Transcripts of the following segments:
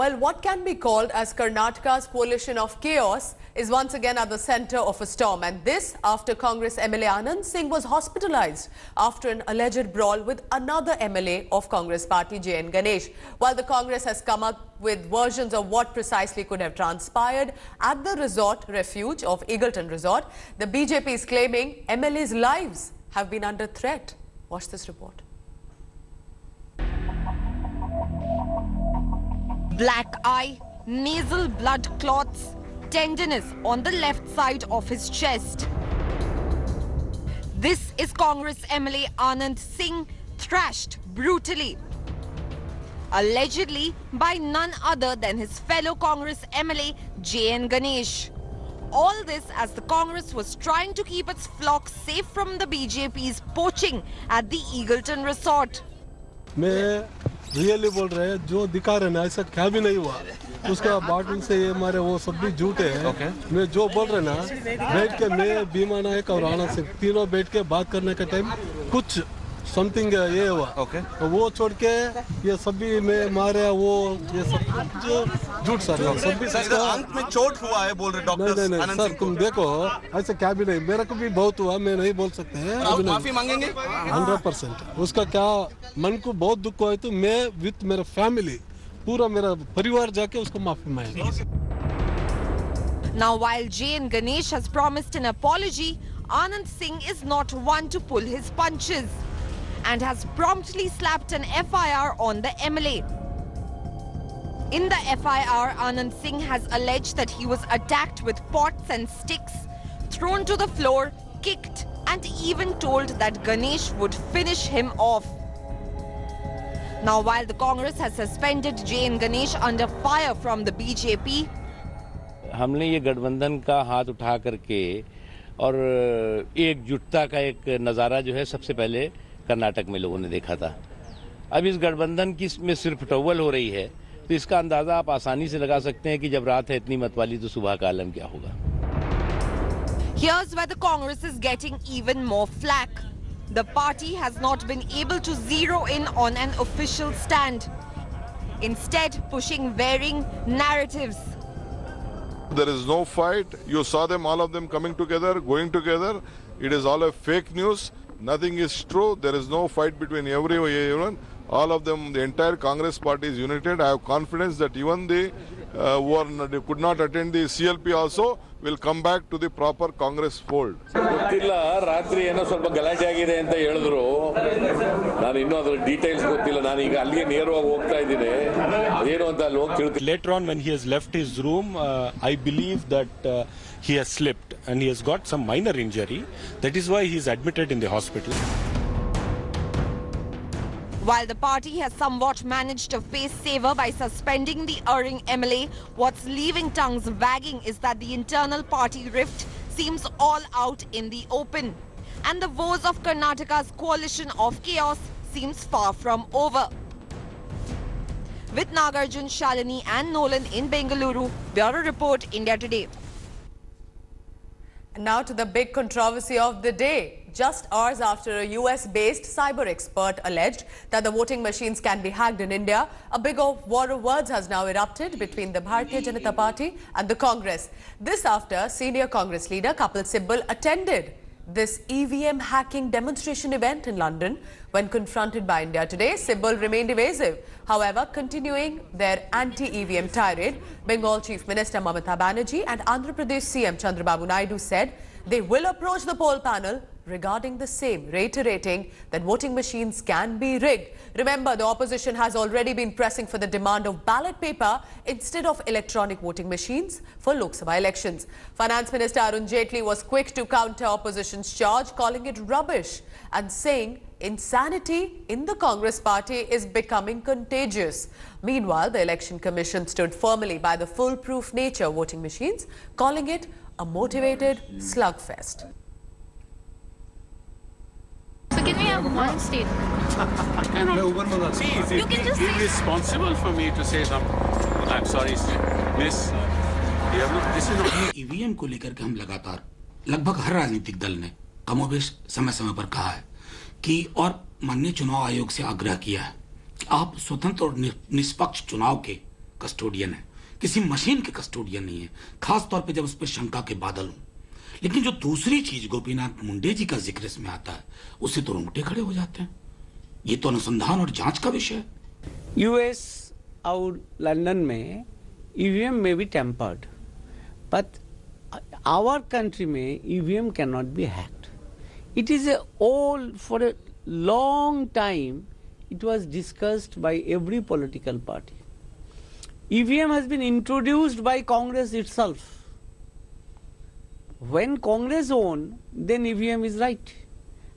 Well, what can be called as Karnataka's coalition of chaos is once again at the centre of a storm, and this after Congress MLA Anand Singh was hospitalized after an alleged brawl with another MLA of Congress party, J.N. Ganesh. While the Congress has come up with versions of what precisely could have transpired at the resort refuge of Eagleton Resort, the BJP is claiming MLA's lives have been under threat. Watch this report. Black eye, nasal blood clots, tenderness on the left side of his chest. This is Congress MLA Anand Singh thrashed brutally, allegedly by none other than his fellow Congress MLA J.N. Ganesh. All this as the Congress was trying to keep its flock safe from the BJP's poaching at the Eagleton Resort. Really बोल रहे हैं जो दिखा रहे ना ऐसा क्या भी नहीं हुआ उसका बॉटल से ये हमारे वो सब भी झूठे हैं मैं जो बोल रहे ना बैठ के मैं भीमा नायक और आनंद सिंह तीनों बैठ के बात करने के टाइम कुछ समथिंग ये हुआ तो वो छोड़ के ये सभी में मारे वो ये सब झूठ सर सभी अंत में चोट हुआ है बोल रहे डॉक्टर नहीं सर तुम देखो ऐसा क्या भी नहीं मेरे को भी बहुत हुआ मैं नहीं बोल सकते हैं माफी मांगेंगे 100% उसका क्या मन को बहुत दुख हुआ है तो मैं विथ मेरा फैमिली पूरा मेरा परिवार जाके उसको माफी मांगेंगे. Now while J.N. Ganesh has promised an apology, Anand Singh is not one to pull his punches and has promptly slapped an FIR on the MLA. In the FIR, Anand Singh has alleged that he was attacked with pots and sticks, thrown to the floor, kicked, and even told that Ganesh would finish him off. Now, while the Congress has suspended J.N. Ganesh under fire from the BJP, हमने ये गठबंधन का हाथ उठा करके और एकजुटता का एक नज़ारा जो है सबसे पहले कर्नाटक में लोगों ने देखा था. अब इस गठबंधन की में सिर्फ टॉवल हो रही है तो इसका अंदाजा आप आसानी से लगा सकते हैं कि जब रात है इतनी मतवाली तो सुबह का आलम क्या होगा. Here's where the Congress is getting even more flack. The party has not been able to zero in on an official stand, instead pushing varying narratives. There is no fight. You saw them, all of them coming together, going together. It is all a fake news. Nothing is true. There is no fight between everyone. All of them, the entire Congress party is united. I have confidence that even the who could not attend the CLP also will come back to the proper Congress fold. ಗೊತ್ತಿಲ್ಲ ರಾತ್ರಿ ಏನೋ ಸ್ವಲ್ಪ ಗಲಾಟೆ ಆಗಿದೆ ಅಂತ ಹೇಳಿದ್ರು ನಾನು ಇನ್ನೂ ಅದರ ಡೀಟೇಲ್ಸ್ ಗೊತ್ತಿಲ್ಲ ನಾನು ಈಗ ಅಲ್ಲಿಗೆ ನೇರವಾಗಿ ಹೋಗ್ತಾ ಇದ್ದೀನಿ ಏನು ಅಂತ ಅಲ್ಲಿ ಹೋಗಿ ತಿಳ್ತೀನಿ. Later on when he has left his room I believe that he has slipped and he has got some minor injury. That is why he is admitted in the hospital. While the party has somewhat managed to face savor by suspending the erring MLA, what's leaving tongues wagging is that the internal party rift seems all out in the open. And the woes of Karnataka's coalition of chaos seems far from over. With Nagarjun, Shalini and Nolan in Bengaluru, Bureau Report, India Today. Now to the big controversy of the day. Just hours after a US-based cyber expert alleged that the voting machines can be hacked in India, a big war of words has now erupted between the Bharatiya Janata Party and the Congress. This after senior Congress leader Kapil Sibal attended this EVM hacking demonstration event in London. When confronted by India Today, Sibal remained evasive. However, continuing their anti-EVM tirade, Bengal Chief Minister Mamata Banerjee and Andhra Pradesh CM Chandrababu Naidu said they will approach the poll panel regarding the same, reiterating that voting machines can be rigged. Remember, the opposition has already been pressing for the demand of ballot paper instead of electronic voting machines for Lok Sabha elections. Finance Minister Arun Jaitley was quick to counter opposition's charge, calling it rubbish and saying insanity in the Congress party is becoming contagious. Meanwhile, the Election Commission stood firmly by the foolproof nature of voting machines, calling it a motivated slugfest. So can we have one statement? You can just be responsible for me to say something. I'm sorry, Miss. This is not EVM को लेकर के हम लगातार लगभग हर राजनीतिक दल ने कमोबेश समय समय पर कहा है कि और माननीय चुनाव आयोग से आग्रह किया है कि आप स्वतंत्र और निष्पक्ष चुनाव के कस्टोडियन है, किसी मशीन के कस्टोडियन नहीं है, खास तौर पे जब उस पर शंका के बादल हों। लेकिन जो दूसरी चीज गोपीनाथ मुंडे जी का जिक्र इसमें आता है, उससे तो रोंगटे खड़े हो जाते हैं। ये तो अनुसंधान और जांच का विषय है। यूएस और लंदन में ईवीएम में भी टेम्पर्ड, बट आवर कंट्री में EVM can not be hacked. It is a all for a long time it was discussed by every political party. EVM has been introduced by Congress itself. When Congress won, then EVM is right.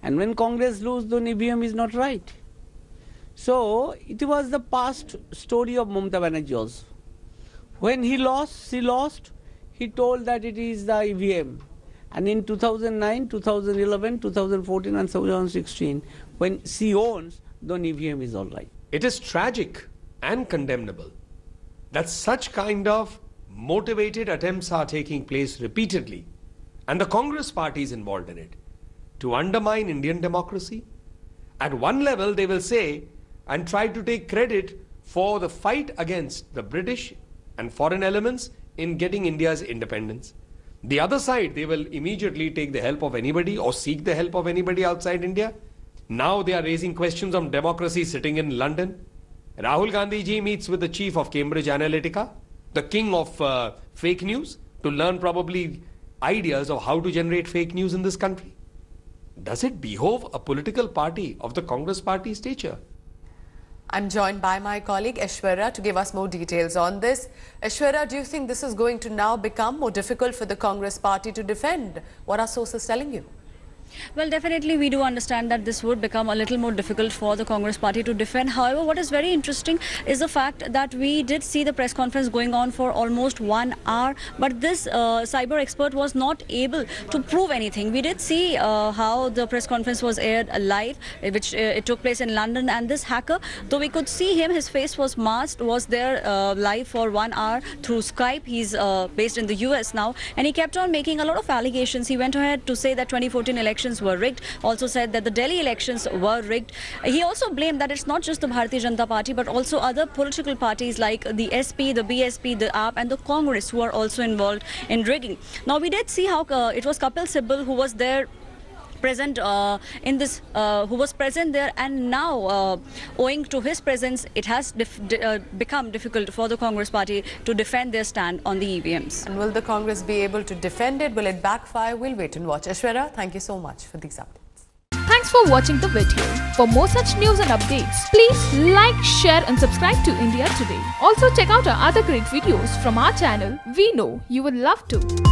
And when Congress lose, then EVM is not right. So, it was the past story of Mamata Banerjee also. When he lost, he told that it is the EVM. And in 2009, 2011, 2014 and 2016, when she owns, then EVM is all right. It is tragic and condemnable that such kind of motivated attempts are taking place repeatedly, and the Congress party is involved in it, to undermine Indian democracy. At one level, they will say and try to take credit for the fight against the British and foreign elements in getting India's independence. The other side, they will immediately take the help of anybody or seek the help of anybody outside India. Now they are raising questions on democracy sitting in London. Rahul Gandhi ji meets with the chief of Cambridge Analytica, the king of fake news, to learn probably ideas of how to generate fake news in this country. Does it behove a political party of the Congress party stature? I'm joined by my colleague Aishwarya to give us more details on this. Aishwarya, do you think this is going to now become more difficult for the Congress party to defend? What are sources telling you? Well, definitely we do understand that this would become a little more difficult for the Congress party to defend. However, what is very interesting is the fact that we did see the press conference going on for almost 1 hour, but this cyber expert was not able to prove anything. We did see how the press conference was aired live, which it took place in London, and this hacker, though we could see him, his face was masked, was there live for 1 hour through Skype. He's based in the US now, and he kept on making a lot of allegations. He went ahead to say that 2014 elections were rigged, also said that the Delhi elections were rigged. He also blamed that it's not just the Bharatiya Janata Party but also other political parties like the SP, the BSP, the AAP and the Congress who are also involved in rigging. Now we did see how it was Kapil Sibal who was there present who was present there, and now owing to his presence it has become difficult for the Congress party to defend their stand on the EVMs. And will the Congress be able to defend it? Will it backfire? We'll wait and watch. Aishwarya, thank you so much for these updates. Thanks for watching the video. For more such news and updates, please like, share and subscribe to India Today. Also check out our other great videos from our channel. We know you will love to.